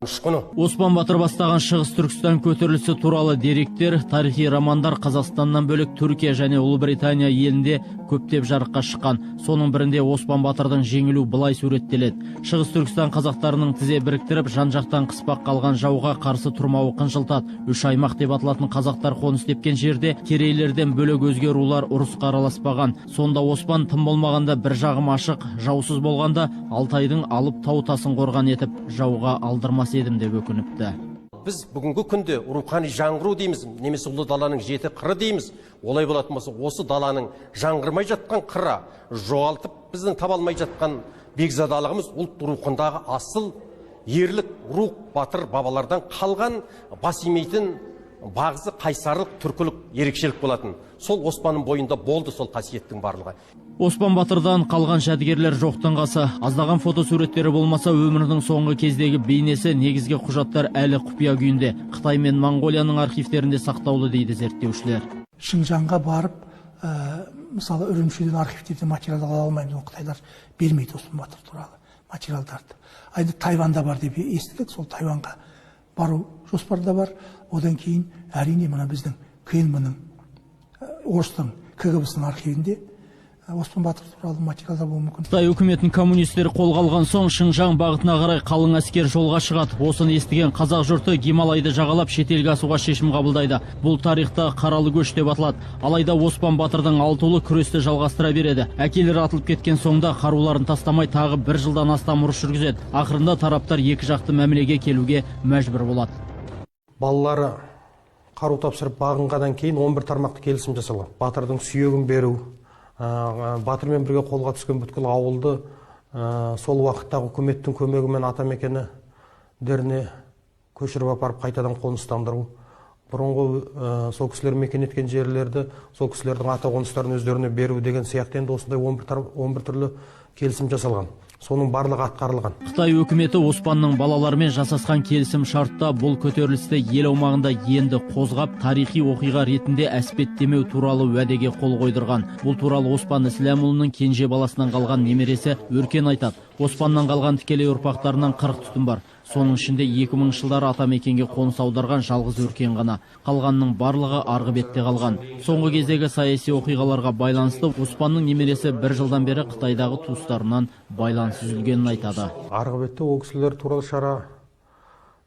Оспан Батыр бастаған Шығыс Түркістан көтерілісі туралы деректер, тарихи романдар Қазақстаннан бөлек Түркия және Ұлыбритания елінде көптеп жарыққа шыққан. Соның бірінде Оспан Батырдың жеңілу былай суреттеледі. Шығыс Түркістан қазақтарының тізе біріктіріп, жан-жақтан қыспақ қалған жауға қарсы тұрмауы қынжылтады. Үш аймақ деп аталатын қазақтар қоныс тепкен жерде керейлерден бөлек өзге рулар ұрысқа араласпаған. Сонда Оспан тым болмағанда бір жағым ашық, жаусыз болғанда Алтайдың алып тау тасын қорған етіп, жауға алдырмас едім деп өкініпті. Біз бүгінгі күнде рухани жаңғыру дейміз, немесе ұлы даланың жеті қыры дейміз. Олай болатын болса, осы даланың жаңғырмай жатқан қыры, жоғалтып біздің таба алмай жатқан бекзадалығымыз ұлт рухындағы асыл ерлік рух батыр бабалардан қалған бас имейтін бағзы қайсарлық түркілік ерекшелік болатын. Сол Оспанның бойында болды сол қасиеттің барлығы. Оспан Батырдан қалған жәдігерлер жоқтың қасы. Аздаған фотосуреттері болмаса, өмірінің соңғы кездегі бейнесі, негізгі құжаттар әлі құпия күйінде. Қытай мен Моңғолияның архивтерінде сақтаулы дейді зерттеушілер. Шыңжаңға барып, мысалы Үрімшіден архивтерден материалдар ала алмаймыз, Қытайлар бермейді Оспан Батыр туралы материалдарды. Айда Тайванда бар деп естідік, сол Тайванға бару жоспарда бар. Одан кейін әрине мына біздің КНБ-ның, орыстың КГБ-сының архивінде Оспан Батыр туралы материалдар болуы мүмкін. Қытай үкіметін коммунистері қолға алған соң Шыңжаң бағытына қарай қалың әскер жолға шығады. Осыны естіген қазақ жұрты Гималайды жағалап шетелге асуға шешім қабылдайды. Бұл тарихта қаралы көш деп аталады. Алайда Оспан Батырдың алты ұлы күресті жалғастыра береді. Әкелері атылып кеткен соңда қаруларын тастамай тағы бір жылдан астам ұрыс жүргізеді. Ақырында тараптар екі жақты мәмілеге келуге мәжбүр болады. Балалары қару тапсырып бағынғаннан кейін 11 тармақты келісім жасалған. Батырдың сүйегін беру, Батырмен бірге қолға түскен бүткіл ауылды сол уақыттағы үкіметтің көмегімен атамекенідеріне көшіріп апарып қайтадан қоныстандыру. Бұрынғы сол кісілер мекен еткен жерлерді сол кісілердің ата қоныстарын өздеріне беру деген сияқты енді осындай 11 түрлі келісім жасалған. Соның барлығы атқарылған. Қытай өкіметі Оспанның балаларымен жасасқан келісім шартта бұл көтерілісті ел аумағында енді қозғап, тарихи оқиға ретінде әспеттемеу туралы уәдеге қол қойдырған. Бұл туралы Оспан Ислямұлының кенже баласынан қалған немересі Өркен айтады. Оспаннан қалған тікелей ұрпақтарынан 40 түтін бар. Соның ішінде 2000 жылдары атамекенге қоныс аударған жалғыз Өркен ғана. Қалғанның барлығы арғы бетте қалған. Соңғы кездегі саяси оқиғаларға байланысты Оспанның немересі бір жылдан бері Қытайдағы туыстарынан байланыс үзілгенін айтады. Арғы бетте ол кісілер туралы шара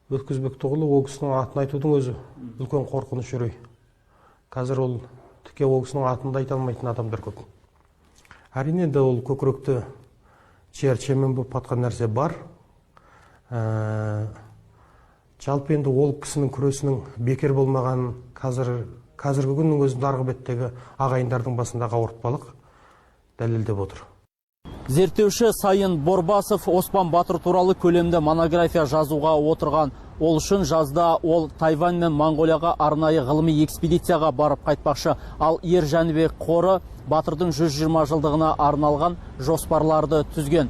өткізбек тұғылы, ол кісінің атын айтудың өзі үлкен қорқыныш үрей. Қазір ол тіке ол кісінің атында айта алмайтын адамдар көп. Әрине де ол көкіректі чер-чемен болып қатқан нәрсе бар. Жалпы енді ол кісінің күресінің бекер болмаған қазіргі күннің өзінде арғы беттегі ағайындардың басындағы ауыртпалық дәлелдеп отыр. Зерттеуші Сайын Борбасов Оспан Батыр туралы көлемді монография жазуға отырған. Ол үшін жазда ол Тайвань мен Моңғолияға арнайы ғылыми экспедицияға барып қайтпақшы. Ал Ер Жәнібек қоры Батырдың 120 жылдығына арналған жоспарларды түзген.